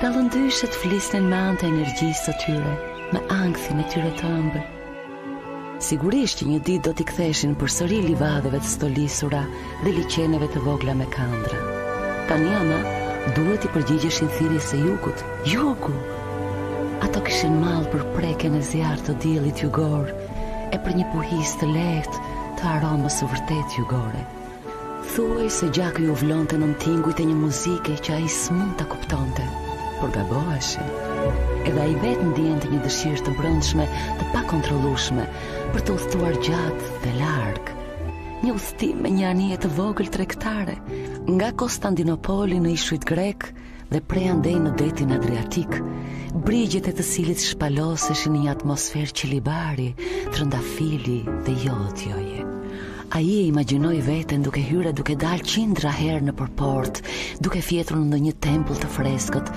Dallëndyshet flisnin me anë të energjisë të tyre, me ankthin e tyre të ëmbël. Sigurisht që një ditë do t'i ktheshin përsëri livadeve të stolisura dhe liqeneve të vogla me kandra. Tani ama duhet i përgjigjeshin thirrjes së jugut. Jugu! Ato kishin mall për prekjen e zjarrt të diellit jugor e për një puhis të lehtë të aromës së vërtet jugore. Thuaj se gjaku ju vlonte në tingujt e një muzike që ai s'mund ta kuptonte, por gaboheshin. Edhe ai vetë ndjente një dëshirë të brendshme, të pakontrollueshme, për të udhëtuar gjatë dhe larg. Një udhëtim me një anije të vogël tregtare, nga Konstantinopoli në ishujt grek dhe prej andej në detin Adriatik, brigjet e të cilit shpaloseshin në një atmosferë qilibari, trëndafili dhe jodhjoje. Ai e imagjinoi veten duke hyrë duke dalë qindra herë në përport, duke fjetur në një tempull të freskët,